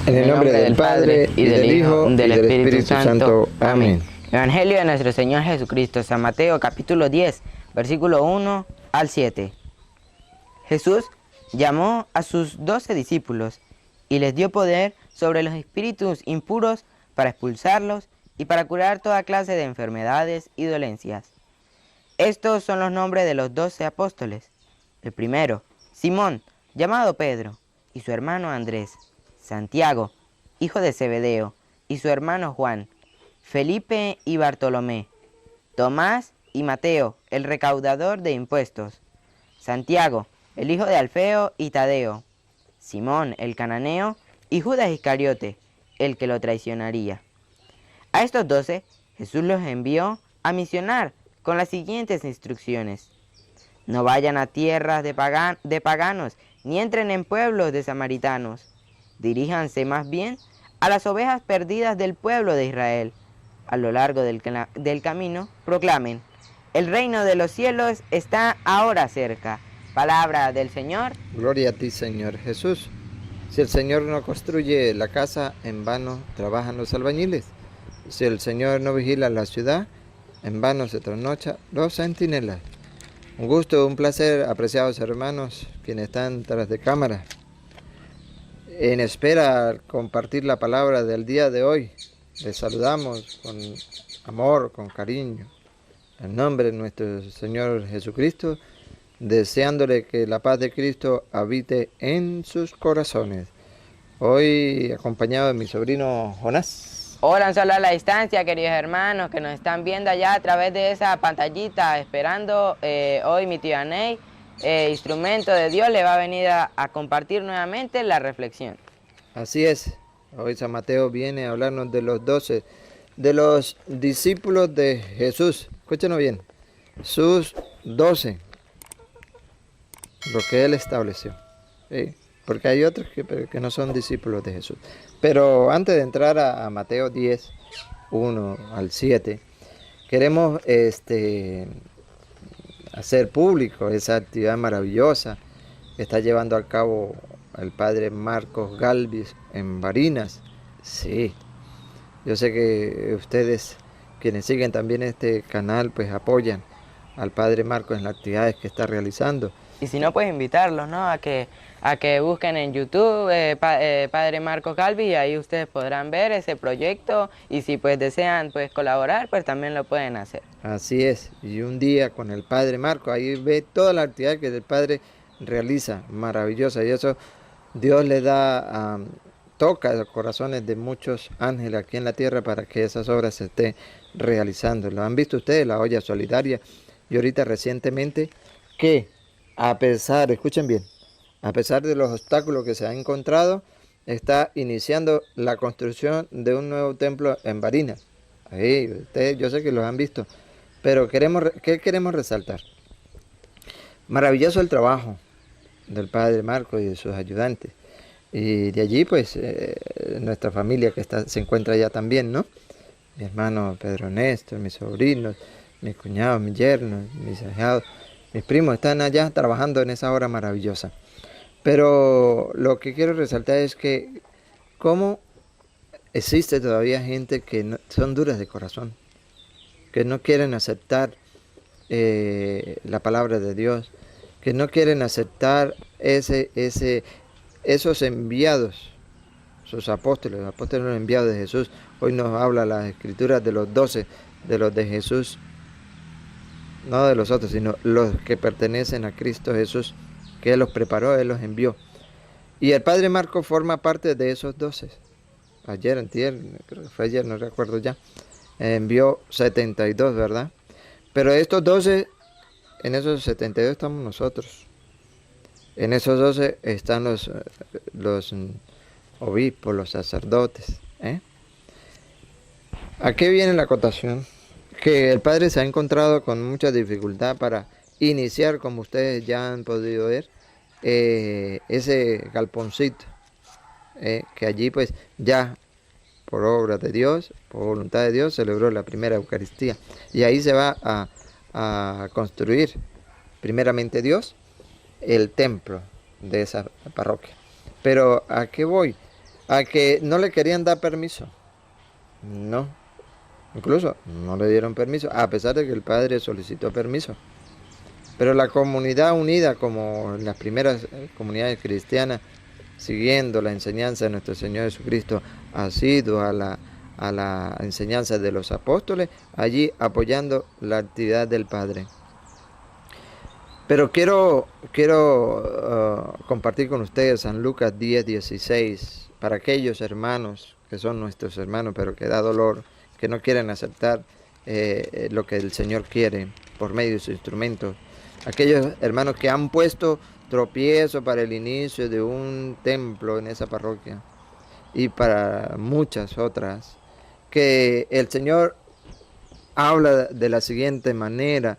En el nombre del Padre, y del Hijo, y del Espíritu Santo. Amén. Evangelio de nuestro Señor Jesucristo, San Mateo, capítulo 10, versículo 1 al 7. Jesús llamó a sus 12 discípulos y les dio poder sobre los espíritus impuros para expulsarlos y para curar toda clase de enfermedades y dolencias. Estos son los nombres de los 12 apóstoles. El primero, Simón, llamado Pedro, y su hermano Andrés. Santiago, hijo de Zebedeo, y su hermano Juan. Felipe y Bartolomé. Tomás y Mateo, el recaudador de impuestos. Santiago, el hijo de Alfeo y Tadeo. Simón, el cananeo, y Judas Iscariote, el que lo traicionaría. A estos 12, Jesús los envió a misionar con las siguientes instrucciones: no vayan a tierras de paganos, ni entren en pueblos de samaritanos. Diríjanse más bien a las ovejas perdidas del pueblo de Israel. A lo largo del camino proclamen: el reino de los cielos está ahora cerca. Palabra del Señor. Gloria a ti, Señor Jesús. Si el Señor no construye la casa, en vano trabajan los albañiles. Si el Señor no vigila la ciudad, en vano se trasnocha los centinelas. Un gusto, un placer, apreciados hermanos, quienes están tras de cámara, en espera compartir la palabra del día de hoy. Les saludamos con amor, con cariño, en nombre de nuestro Señor Jesucristo, deseándole que la paz de Cristo habite en sus corazones. Hoy acompañado de mi sobrino Jonás. Hola, un saludo a la distancia, queridos hermanos que nos están viendo allá a través de esa pantallita, esperando hoy mi tía Ney, instrumento de Dios, le va a venir a compartir nuevamente la reflexión. Así es, hoy San Mateo viene a hablarnos de los 12, de los discípulos de Jesús. Escúchenos bien, sus 12, lo que Él estableció. ¿Sí? Porque hay otros que no son discípulos de Jesús. Pero antes de entrar a Mateo 10, 1 al 7, queremos hacer público esa actividad maravillosa que está llevando a cabo el padre Marcos Galvis en Barinas. Sí, yo sé que ustedes, quienes siguen también este canal, pues apoyan al padre Marcos en las actividades que está realizando. Y si no, pues invitarlos, ¿no? A que busquen en YouTube Padre Marcos Galvis, y ahí ustedes podrán ver ese proyecto, y si pues desean pues colaborar, pues también lo pueden hacer. Así es, y un día con el padre Marcos, ahí ve toda la actividad que el padre realiza, maravillosa, y eso Dios le da, toca los corazones de muchos ángeles aquí en la tierra para que esas obras se estén realizando. Lo han visto ustedes, la olla solidaria, y ahorita recientemente que a pesar, escuchen bien, a pesar de los obstáculos que se han encontrado, está iniciando la construcción de un nuevo templo en Barinas. Ahí, ustedes, yo sé que los han visto, pero ¿qué queremos resaltar? Maravilloso el trabajo del padre Marcos y de sus ayudantes. Y de allí, pues, nuestra familia que se encuentra allá también, ¿no? Mi hermano Pedro Néstor, mis sobrinos, mis cuñados, mis yernos, mis ahijados, mis primos están allá trabajando en esa obra maravillosa. Pero lo que quiero resaltar es que cómo existe todavía gente que son duras de corazón, que no quieren aceptar la palabra de Dios, que no quieren aceptar esos enviados, sus apóstoles, los apóstoles enviados de Jesús. Hoy nos habla las escrituras de los 12, de los de Jesús, no de los otros, sino los que pertenecen a Cristo Jesús, que Él los preparó, Él los envió. Y el padre Marcos forma parte de esos 12. Antier, creo que fue ayer, no recuerdo ya, envió 72, ¿verdad? Pero estos 12, en esos 72 estamos nosotros. En esos 12 están los obispos, los sacerdotes. ¿A qué viene la acotación? Que el padre se ha encontrado con mucha dificultad para iniciar, como ustedes ya han podido ver, ese galponcito, que allí pues ya por obra de Dios, por voluntad de Dios, celebró la primera Eucaristía. Y ahí se va a construir, primeramente Dios, el templo de esa parroquia. Pero ¿a qué voy? a que no le querían dar permiso. No, incluso no le dieron permiso, a pesar de que el padre solicitó permiso. Pero la comunidad unida, como en las primeras comunidades cristianas, siguiendo la enseñanza de nuestro Señor Jesucristo, asiduo a la enseñanza de los apóstoles, allí apoyando la actividad del Padre. Pero quiero compartir con ustedes San Lucas 10:16, para aquellos hermanos que son nuestros hermanos, pero que da dolor, que no quieren aceptar lo que el Señor quiere por medio de sus instrumentos. Aquellos hermanos que han puesto tropiezo para el inicio de un templo en esa parroquia y para muchas otras, que el Señor habla de la siguiente manera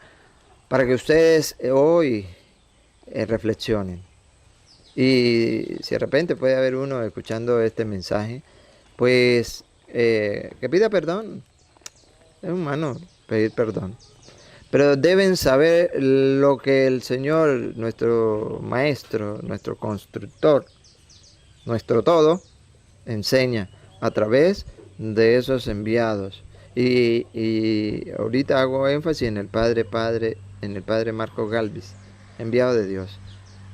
para que ustedes hoy reflexionen. Y si de repente puede haber uno escuchando este mensaje, pues que pida perdón. Es humano pedir perdón. Pero deben saber lo que el Señor, nuestro Maestro, nuestro Constructor, nuestro todo, enseña a través de esos enviados. Y ahorita hago énfasis en el Padre Marco Galvis, enviado de Dios.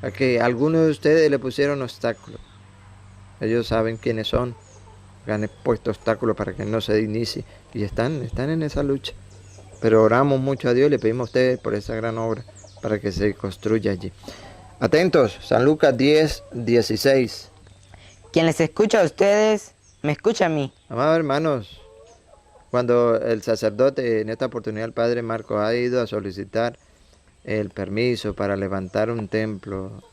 A que algunos de ustedes le pusieron obstáculos. Ellos saben quiénes son. Han puesto obstáculos para que no se inicie. Y están en esa lucha. Pero oramos mucho a Dios y le pedimos a ustedes por esa gran obra para que se construya allí. Atentos, San Lucas 10:16. Quien les escucha a ustedes, me escucha a mí. Amados hermanos, cuando el sacerdote, en esta oportunidad el Padre Marco, ha ido a solicitar el permiso para levantar un templo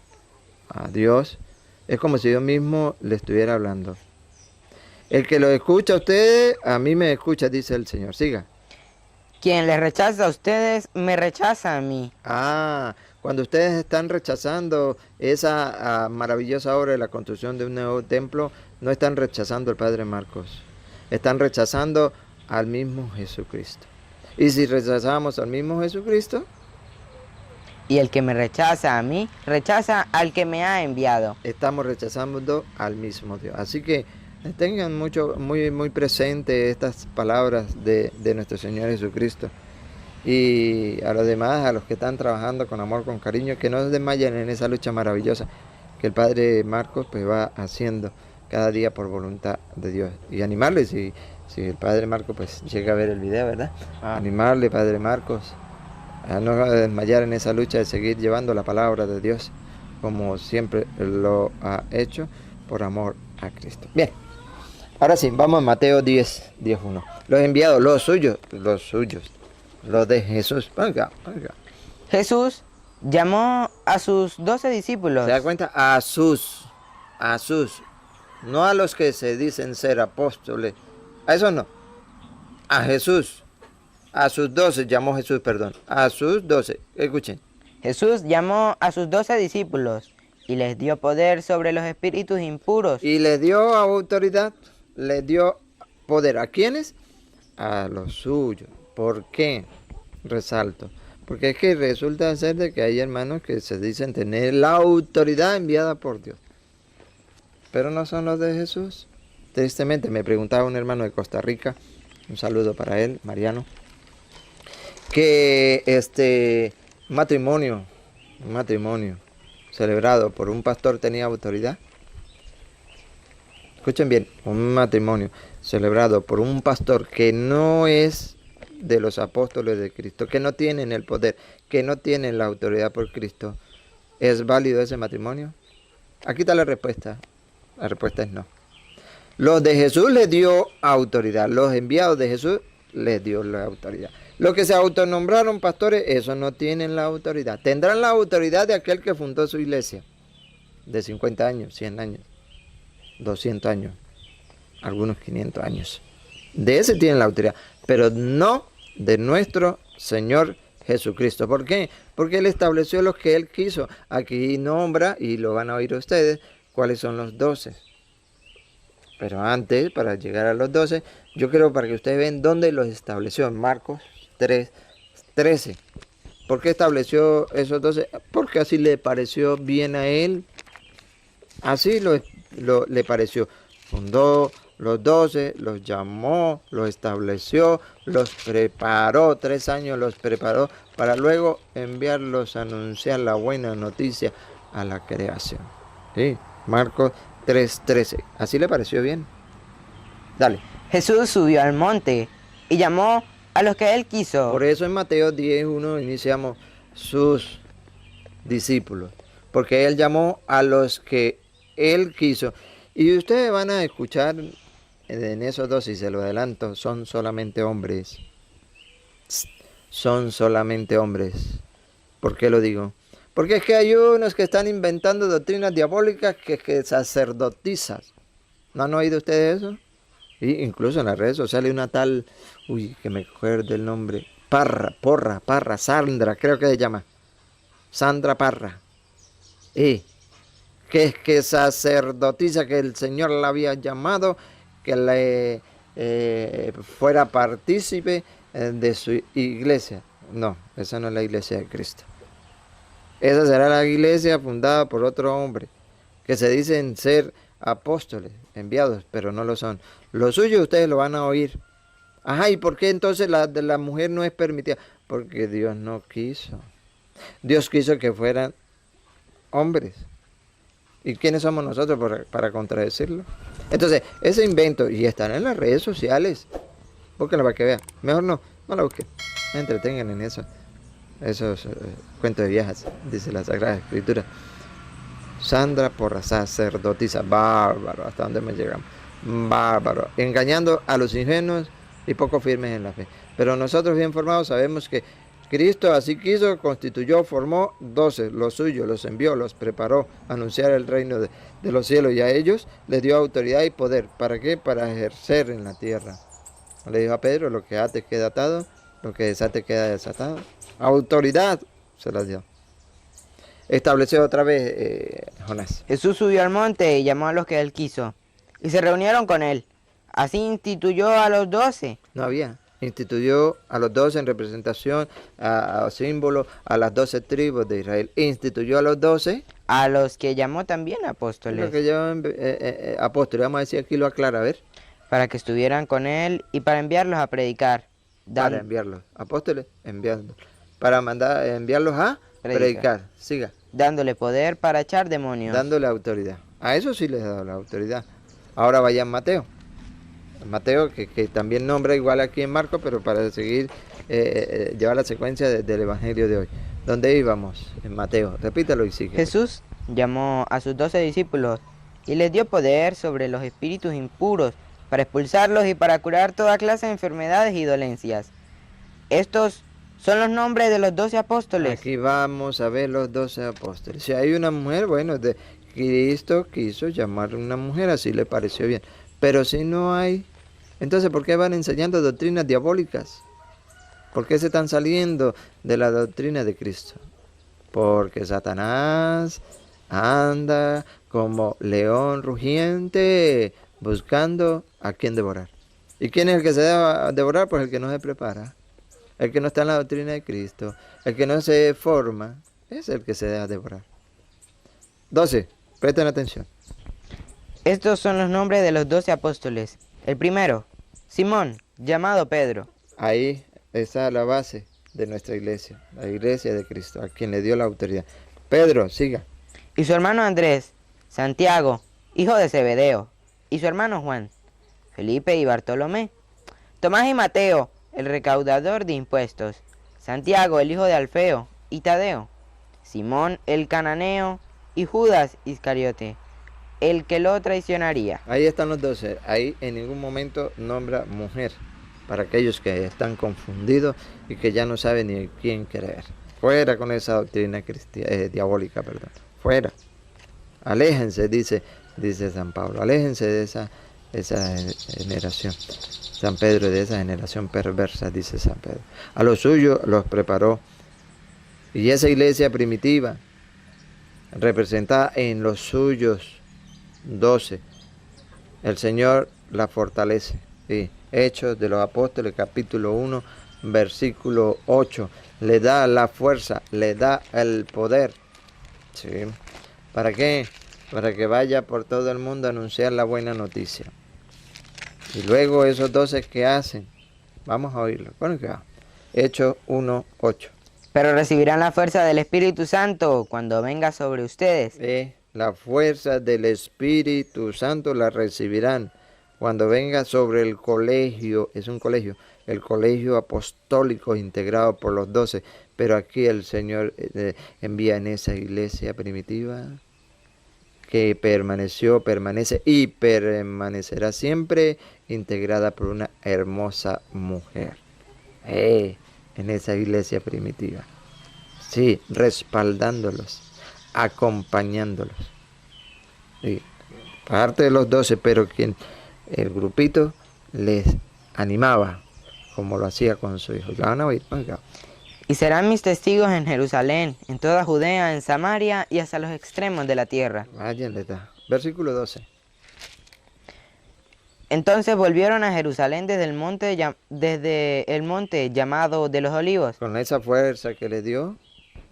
a Dios, es como si yo mismo le estuviera hablando. El que lo escucha a ustedes, a mí me escucha, dice el Señor. Siga. Quien les rechaza a ustedes, me rechaza a mí. Cuando ustedes están rechazando esa maravillosa obra de la construcción de un nuevo templo, no están rechazando al Padre Marcos, están rechazando al mismo Jesucristo. Y si rechazamos al mismo Jesucristo, y el que me rechaza a mí, rechaza al que me ha enviado. Estamos rechazando al mismo Dios. Así que tengan muy presente estas palabras de nuestro Señor Jesucristo. Y a los demás, a los que están trabajando con amor, con cariño, que no se desmayen en esa lucha maravillosa que el Padre Marcos pues va haciendo cada día por voluntad de Dios. Y animarles, si el Padre Marcos pues llega a ver el video, ¿verdad? Animarle, Padre Marcos, a no desmayar en esa lucha de seguir llevando la palabra de Dios como siempre lo ha hecho por amor a Cristo. Bien, ahora sí, vamos a Mateo 10:1. Los enviados, los suyos, los de Jesús. Venga. Jesús llamó a sus 12 discípulos. ¿Se da cuenta? A sus, no a los que se dicen ser apóstoles, a eso no, a Jesús. A sus 12 llamó Jesús, a sus 12, escuchen. Jesús llamó a sus 12 discípulos y les dio poder sobre los espíritus impuros. Y les dio autoridad, les dio poder. ¿A quiénes? A los suyos. ¿Por qué? Resalto. Porque es que resulta ser de que hay hermanos que se dicen tener la autoridad enviada por Dios, pero no son los de Jesús. Tristemente me preguntaba un hermano de Costa Rica, un saludo para él, Mariano, que un matrimonio celebrado por un pastor tenía autoridad. Escuchen bien, un matrimonio celebrado por un pastor que no es de los apóstoles de Cristo, que no tienen el poder, que no tienen la autoridad por Cristo, ¿es válido ese matrimonio? Aquí está la respuesta. La respuesta es no. Los de Jesús les dio autoridad, los enviados de Jesús les dio la autoridad. Los que se autonombraron pastores, esos no tienen la autoridad. Tendrán la autoridad de aquel que fundó su iglesia, de 50 años, 100 años, 200 años, algunos 500 años. De ese tienen la autoridad, pero no de nuestro Señor Jesucristo. ¿Por qué? Porque Él estableció los que Él quiso. Aquí nombra, y lo van a oír ustedes, cuáles son los 12. Pero antes, para llegar a los 12, yo quiero para que ustedes vean dónde los estableció. En Marcos 3:13. ¿Por qué estableció esos 12? Porque así le pareció bien a Él. Así le pareció. fundó los 12, los llamó, los estableció, los preparó, 3 años los preparó para luego enviarlos a anunciar la buena noticia a la creación. ¿Sí? Marcos 3:13. ¿Así le pareció bien? Dale. Jesús subió al monte y llamó a los que él quiso. Por eso en Mateo 10:1 iniciamos sus discípulos, porque él llamó a los que él quiso. Y ustedes van a escuchar en esos dos, y se lo adelanto, son solamente hombres. Son solamente hombres. ¿Por qué lo digo? Porque es que hay unos que están inventando doctrinas diabólicas que sacerdotizas. ¿No han oído ustedes eso? Y incluso en las redes sociales una tal, que me acuerdo el nombre, Parra, Sandra, creo que se llama. Sandra Parra. Que es que sacerdotisa, que el Señor la había llamado, que le fuera partícipe de su iglesia. No, esa no es la iglesia de Cristo. Esa será la iglesia fundada por otro hombre, que se dicen ser apóstoles, enviados, pero no lo son. Lo suyo ustedes lo van a oír. Ajá, ¿y por qué entonces la de la mujer no es permitida? Porque Dios no quiso. Dios quiso que fueran hombres. ¿Y quiénes somos nosotros para contradecirlo? Entonces, ese invento, y están en las redes sociales, búsquenlo para que vean. Mejor no la busquen. Me entretengan en eso. Esos cuentos de viejas, dice la Sagrada Escritura. Sandra Porra, sacerdotisa, bárbaro, hasta dónde me llegamos. Bárbaro, engañando a los ingenuos y poco firmes en la fe. Pero nosotros bien formados sabemos que Cristo así quiso, constituyó, formó 12, los suyos, los envió, los preparó a anunciar el reino de los cielos, y a ellos les dio autoridad y poder. ¿Para qué? Para ejercer en la tierra. Le dijo a Pedro, lo que ate queda atado, lo que desate queda desatado. Autoridad se las dio. Estableció otra vez Jonás. Jesús subió al monte y llamó a los que él quiso, y se reunieron con él. Así instituyó a los 12. No había. Instituyó a los 12 en representación, a símbolo, a las 12 tribus de Israel. Instituyó a los 12. A los que llamó también apóstoles. Lo que llaman apóstoles, vamos a decir aquí lo aclara, a ver. Para que estuvieran con él y para enviarlos a predicar. Para enviarlos. Apóstoles, enviándolos. Para enviarlos a predicar. Siga. Dándole poder para echar demonios. Dándole autoridad. A eso sí les ha dado la autoridad. Ahora vayan Mateo. Mateo, que también nombra igual aquí en Marcos, pero para seguir, llevar la secuencia del Evangelio de hoy. ¿Dónde íbamos? En Mateo. Repítalo y sigue. Jesús llamó a sus 12 discípulos y les dio poder sobre los espíritus impuros para expulsarlos y para curar toda clase de enfermedades y dolencias. Estos son los nombres de los 12 apóstoles. Aquí vamos a ver los 12 apóstoles. Si hay una mujer, bueno, Cristo quiso llamar a una mujer, así le pareció bien. Pero si no hay, entonces ¿por qué van enseñando doctrinas diabólicas? ¿Por qué se están saliendo de la doctrina de Cristo? Porque Satanás anda como león rugiente buscando a quien devorar. ¿Y quién es el que se debe devorar? Pues el que no se prepara, el que no está en la doctrina de Cristo, el que no se forma, es el que se debe devorar. 12, presten atención. Estos son los nombres de los 12 apóstoles. El primero, Simón, llamado Pedro. Ahí está la base de nuestra iglesia, la iglesia de Cristo, a quien le dio la autoridad. Pedro, siga. Y su hermano Andrés, Santiago, hijo de Zebedeo, y su hermano Juan, Felipe y Bartolomé, Tomás y Mateo, el recaudador de impuestos, Santiago, el hijo de Alfeo, y Tadeo, Simón el cananeo, y Judas Iscariote, el que lo traicionaría. Ahí están los 12. Ahí en ningún momento nombra mujer, para aquellos que están confundidos y que ya no saben ni quién creer. Fuera con esa doctrina diabólica, perdón. Fuera. Aléjense, dice San Pablo. Aléjense de esa generación. San Pedro, de esa generación perversa, dice San Pedro. A los suyos los preparó. Y esa iglesia primitiva, representada en los suyos 12, el Señor la fortalece. Sí. Hechos de los Apóstoles, capítulo 1, versículo 8. Le da la fuerza, le da el poder. ¿Sí? ¿Para qué? para que vaya por todo el mundo a anunciar la buena noticia. Y luego esos 12 que hacen, vamos a oírlo. Bueno, que va. Hechos 1:8. Pero recibirán la fuerza del Espíritu Santo cuando venga sobre ustedes. La fuerza del Espíritu Santo la recibirán cuando venga sobre el colegio. Es un colegio, el colegio apostólico integrado por los 12. Pero aquí el Señor envía en esa iglesia primitiva que permanece y permanecerá siempre integrada por una hermosa mujer. En esa iglesia primitiva. Sí, respaldándolos, acompañándolos. Y parte de los 12, pero el grupito les animaba, como lo hacía con su hijo. Ya van a oír, venga. Y serán mis testigos en Jerusalén, en toda Judea, en Samaria y hasta los extremos de la tierra. Váyanle, versículo 12. Entonces volvieron a Jerusalén desde el monte llamado de los Olivos, Con esa fuerza que le dio,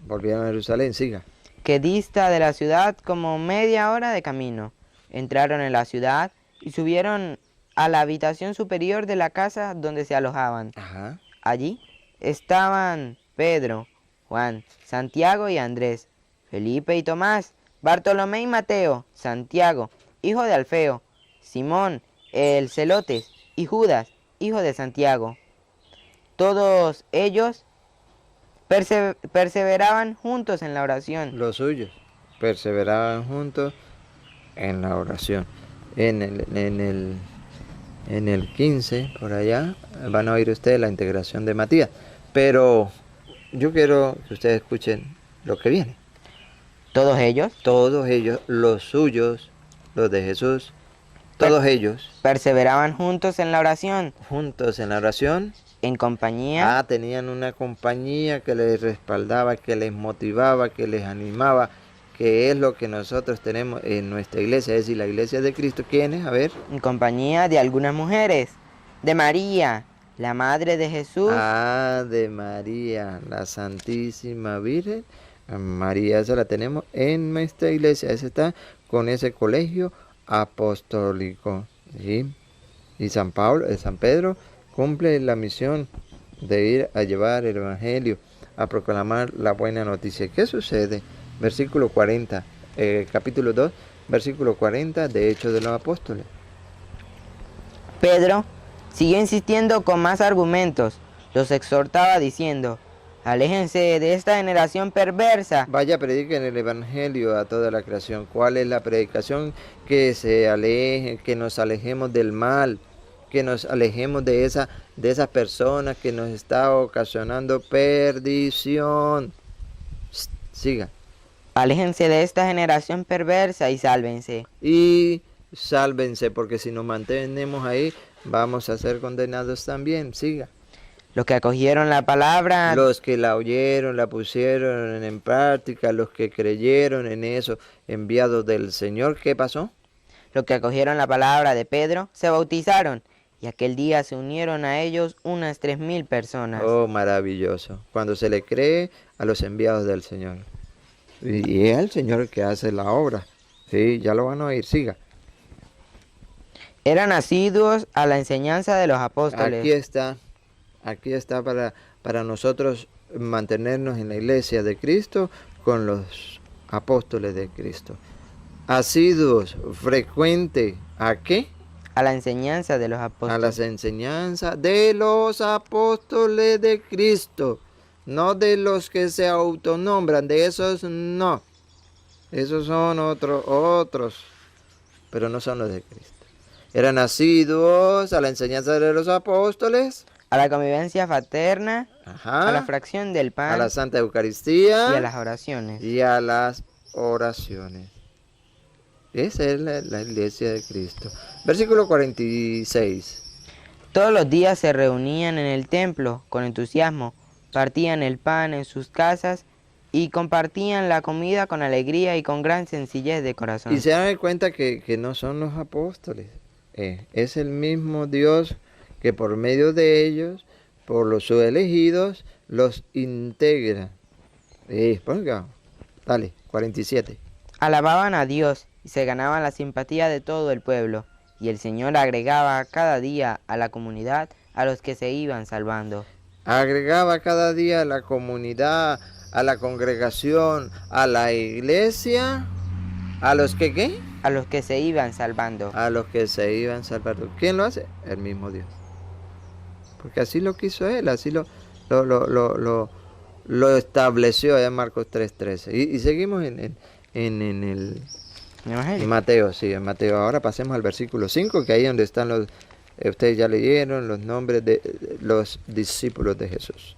volvieron a Jerusalén, siga. que dista de la ciudad como media hora de camino. Entraron en la ciudad y subieron a la habitación superior de la casa donde se alojaban. Ajá. Allí estaban Pedro, Juan, Santiago y Andrés, Felipe y Tomás, Bartolomé y Mateo, Santiago, hijo de Alfeo, Simón, el Celotes, y Judas, hijo de Santiago. Todos ellos perseveraban juntos en la oración. Los suyos perseveraban juntos en la oración. En el 15, por allá, van a oír ustedes la integración de Matías. Pero yo quiero que ustedes escuchen lo que viene. Todos ellos Los suyos, los de Jesús, todos ellos perseveraban juntos en la oración, juntos en la oración. en compañía Tenían una compañía que les respaldaba, que les motivaba, que les animaba, que es lo que nosotros tenemos en nuestra iglesia, es decir, la iglesia de Cristo. ¿Quiénes? A ver. en compañía de algunas mujeres, de María, la madre de Jesús, De María, la Santísima Virgen. María, esa la tenemos en nuestra iglesia. Esa está con ese colegio apostólico. ¿Sí? Y San Pedro cumple la misión de ir a llevar el evangelio, a proclamar la buena noticia. ¿Qué sucede? Versículo 40, capítulo 2, versículo 40 de Hechos de los Apóstoles. Pedro siguió insistiendo con más argumentos. Los exhortaba diciendo: aléjense de esta generación perversa. Vaya, prediquen el evangelio a toda la creación. ¿Cuál es la predicación? Que se alejen, que nos alejemos del mal, que nos alejemos de esas personas que nos está ocasionando perdición. Siga. Aléjense de esta generación perversa y sálvense. Y sálvense, porque si nos mantenemos ahí, vamos a ser condenados también. Siga. Los que acogieron la palabra, Los que la oyeron, la pusieron en práctica, los que creyeron en eso, enviados del Señor. ¿Qué pasó? los que acogieron la palabra de Pedro, se bautizaron, y aquel día se unieron a ellos unas 3,000 personas. Oh, maravilloso. Cuando se le cree a los enviados del Señor. Y es el Señor el que hace la obra. Sí, ya lo van a oír. Siga. Eran asiduos a la enseñanza de los apóstoles. Aquí está para nosotros mantenernos en la iglesia de Cristo con los apóstoles de Cristo. Asiduos, frecuente, ¿a qué? A la enseñanza de los apóstoles. A las enseñanzas de los apóstoles de Cristo. No de los que se autonombran, de esos no. Esos son otros, pero no son los de Cristo. Eran asiduos a la enseñanza de los apóstoles, a la convivencia fraterna, ajá, a la fracción del pan, a la Santa Eucaristía y a las oraciones. Esa es la iglesia de Cristo. Versículo 46. Todos los días se reunían en el templo con entusiasmo, partían el pan en sus casas y compartían la comida con alegría y con gran sencillez de corazón. Y se dan cuenta que no son los apóstoles. Es el mismo Dios que por medio de ellos, por los elegidos, los integra. Ponga, dale, 47. Alababan a Dios y se ganaban la simpatía de todo el pueblo, y el Señor agregaba cada día a la comunidad a los que se iban salvando. Agregaba cada día a la comunidad, a la congregación, a la iglesia, a los que ¿qué? A los que se iban salvando. A los que se iban salvando. ¿Quién lo hace? El mismo Dios. Porque así lo quiso Él, así lo estableció allá en Marcos 3:13. Y seguimos en el ¿Evangelio? Mateo, sí, en Mateo. Ahora pasemos al versículo 5, que ahí es donde están los, ustedes ya leyeron los nombres de los discípulos de Jesús.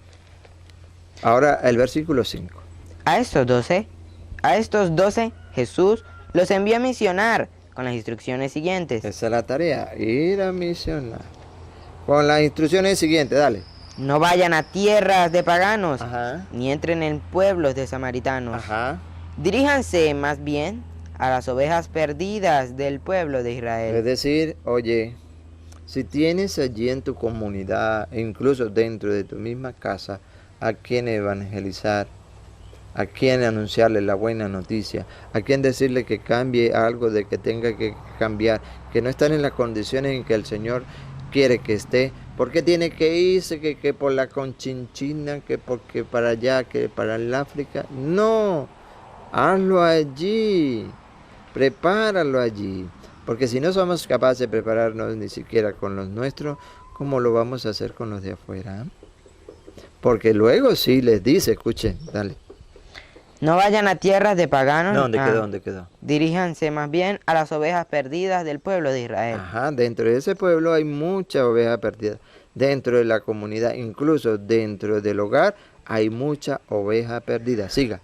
Ahora el versículo 5. A estos 12 Jesús los envió a misionar con las instrucciones siguientes. Esa es la tarea, ir a misionar. Con las instrucciones siguientes, dale. No vayan a tierras de paganos, Ajá. ni entren en pueblos de samaritanos. Ajá. Diríjanse más bien a las ovejas perdidas del pueblo de Es Israel. decir, oye, si tienes allí en tu comunidad, e incluso dentro de tu misma casa, a quien evangelizar, a quien anunciarle la buena noticia, a quien decirle que cambie algo de que tenga que cambiar, que no están en las condiciones en que el Señor quiere que esté, ¿por qué tiene que irse? Que por la Conchinchina, que porque para allá, que para el África. No, hazlo allí, prepáralo allí, porque si no somos capaces de prepararnos ni siquiera con los nuestros, ¿cómo lo vamos a hacer con los de afuera? Porque luego sí les dice, escuchen, dale. No vayan a tierras de paganos. ¿Dónde quedó? ¿Dónde quedó? Diríjanse más bien a las ovejas perdidas del pueblo de Israel. Ajá, dentro de ese pueblo hay mucha oveja perdida. Dentro de la comunidad, incluso dentro del hogar, hay mucha oveja perdida. Siga.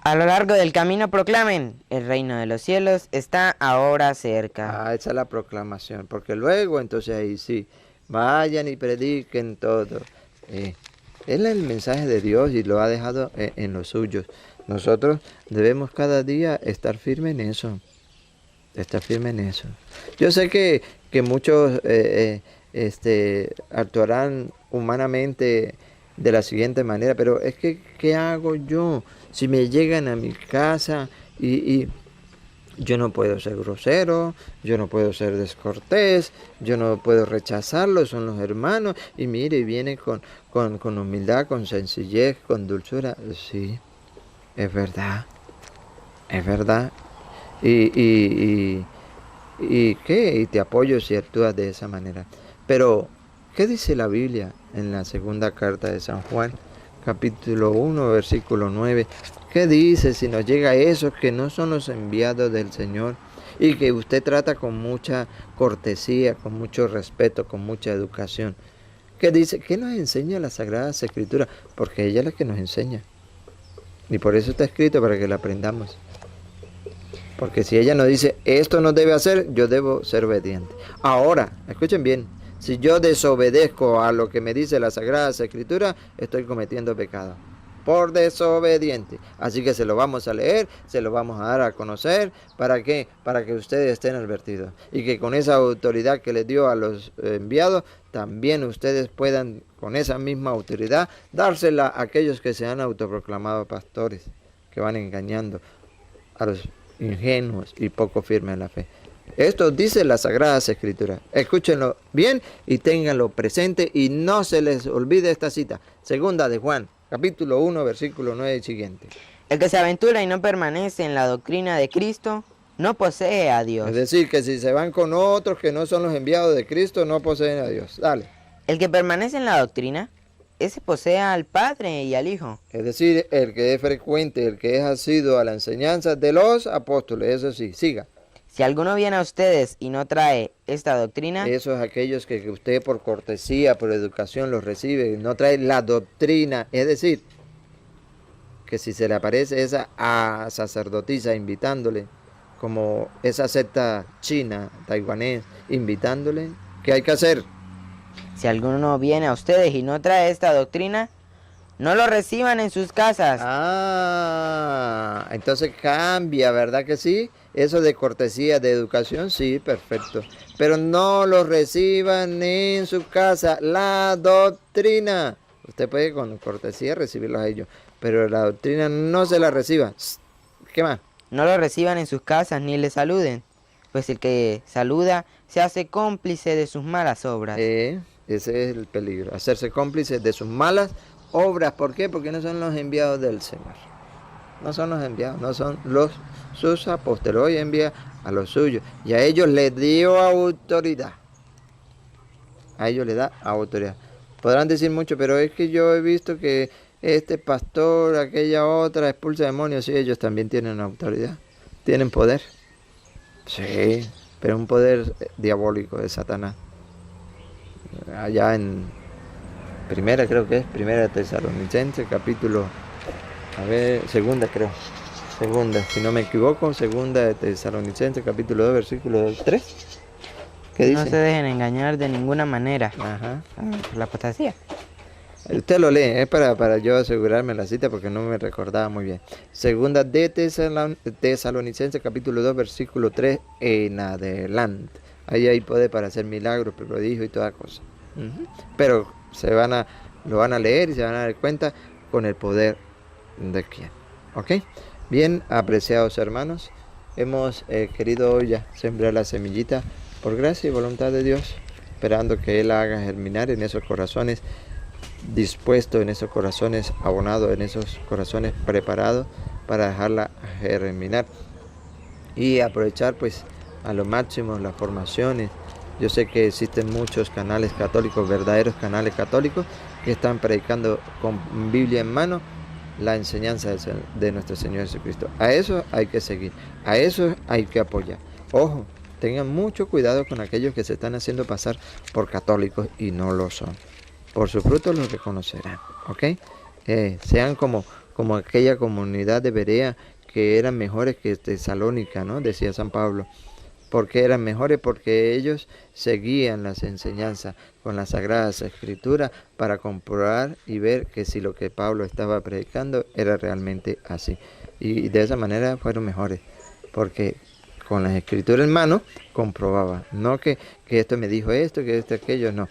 A lo largo del camino proclamen, el reino de los cielos está ahora cerca. Ah, esa es la proclamación. Porque luego, entonces ahí sí, vayan y prediquen todo. Es el mensaje de Dios y lo ha dejado en los suyos. Nosotros debemos cada día estar firmes en eso. Estar firme en eso. Yo sé que muchos actuarán humanamente de la siguiente manera, pero es que, ¿qué hago yo? Si me llegan a mi casa y yo no puedo ser grosero, yo no puedo ser descortés, yo no puedo rechazarlos, son los hermanos, y mire, viene con humildad, con sencillez, con dulzura. Sí, es verdad, es verdad. ¿Y qué? Y te apoyo si actúas de esa manera. Pero, ¿qué dice la Biblia en la segunda carta de San Juan, capítulo 1, versículo 9? ¿Qué dice si nos llega a esos que no son los enviados del Señor y que usted trata con mucha cortesía, con mucho respeto, con mucha educación? ¿Qué dice? ¿Qué nos enseña la Sagrada Escritura? Porque ella es la que nos enseña. Y por eso está escrito, para que la aprendamos. Porque si ella nos dice, esto no debe hacer, yo debo ser obediente. Ahora, escuchen bien, si yo desobedezco a lo que me dice la Sagrada Escritura, estoy cometiendo pecado. Por desobediente. Así que se lo vamos a leer, se lo vamos a dar a conocer. ¿Para qué? Para que ustedes estén advertidos. Y que con esa autoridad que les dio a los enviados, también ustedes puedan, con esa misma autoridad, dársela a aquellos que se han autoproclamado pastores, que van engañando a los ingenuos y poco firmes en la fe. Esto dice las Sagradas Escrituras. Escúchenlo bien y ténganlo presente y no se les olvide esta cita. Segunda de Juan, capítulo 1, versículo 9 y siguiente. El que se aventura y no permanece en la doctrina de Cristo, no posee a Dios. Es decir, que si se van con otros que no son los enviados de Cristo, no poseen a Dios. Dale. El que permanece en la doctrina, ese posee al Padre y al Hijo. Es decir, el que es frecuente, el que es asiduo a la enseñanza de los apóstoles. Eso sí, siga. Si alguno viene a ustedes y no trae esta doctrina, Esos aquellos que usted por cortesía, por educación los recibe, no trae la doctrina. Es decir, que si se le aparece esa sacerdotisa invitándole, como esa secta china, taiwanés, invitándole, ¿qué hay que hacer? si alguno viene a ustedes y no trae esta doctrina, no lo reciban en sus casas. Ah, entonces cambia, ¿verdad que sí? Eso de cortesía, de educación, sí, perfecto. Pero no lo reciban en su casa, la doctrina. Usted puede con cortesía recibirlos a ellos, pero la doctrina no se la reciba. ¿Qué más? no lo reciban en sus casas ni le saluden, pues el que saluda se hace cómplice de sus malas obras. Ese es el peligro, hacerse cómplice de sus malas obras. ¿Por qué? Porque no son los enviados del Señor. No son los enviados, no son sus apóstoles. Hoy envía a los suyos y a ellos les dio autoridad. A ellos les da autoridad. Podrán decir mucho, pero es que yo he visto que este pastor, aquella otra, expulsa demonios. Sí, ellos también tienen autoridad. Tienen poder. Sí, pero un poder diabólico de Satanás. Allá en primera, creo que es, primera Tesalonicenses, capítulo, segunda creo. Segunda, si no me equivoco, segunda de Tesalonicenses, capítulo 2, versículo 3. ¿Qué dice? No se dejen engañar de ninguna manera. Ajá. La apostasía. Usted lo lee, es para yo asegurarme la cita porque no me recordaba muy bien. Segunda de Tesalonicenses, capítulo 2, versículo 3 en adelante. Ahí hay poder para hacer milagros, prodigios y toda cosa. Pero lo van a leer y se van a dar cuenta con el poder de quién. ¿Ok? Bien, apreciados hermanos, hemos querido hoy ya sembrar la semillita por gracia y voluntad de Dios, esperando que Él haga germinar en esos corazones dispuestos, en esos corazones abonados, en esos corazones preparados para dejarla germinar y aprovechar pues a lo máximo las formaciones. Yo sé que existen muchos canales católicos, verdaderos canales católicos, que están predicando con Biblia en mano la enseñanza de nuestro Señor Jesucristo. A eso hay que seguir, a eso hay que apoyar. Ojo, tengan mucho cuidado con aquellos que se están haciendo pasar por católicos y no lo son. Por sus frutos los reconocerán, ¿ok? Sean como aquella comunidad de Berea que eran mejores que Tesalónica, ¿no? Decía San Pablo. ¿Por qué eran mejores? Porque ellos seguían las enseñanzas con las Sagradas Escrituras para comprobar y ver que si lo que Pablo estaba predicando era realmente así. Y de esa manera fueron mejores, porque con las Escrituras en mano comprobaba. No que esto me dijo esto, que esto, aquello, no.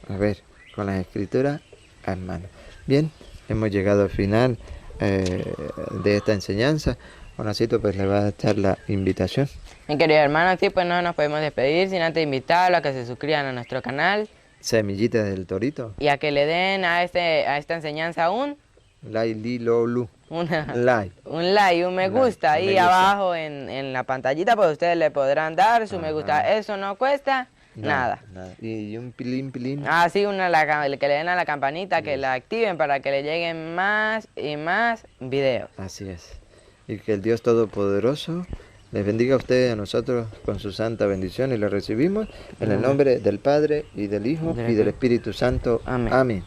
A ver, con las Escrituras en mano. Bien, hemos llegado al final de esta enseñanza. Juancito pues le va a echar la invitación. Mi querido hermano, sí, pues no nos podemos despedir sin antes invitarlo a que se suscriban a nuestro canal. Semillita del Torito. Y a que le den a esta enseñanza un like, un me gusta ahí abajo en la pantallita, pues ustedes le podrán dar su me gusta. Eso no cuesta nada. Y un pilín. Ah, sí, que le den a la campanita, que la activen para que le lleguen más y más videos. Así es. Y que el Dios Todopoderoso les bendiga a ustedes y a nosotros con su santa bendición y lo recibimos en el nombre del Padre y del Hijo y del Espíritu Santo. Amén.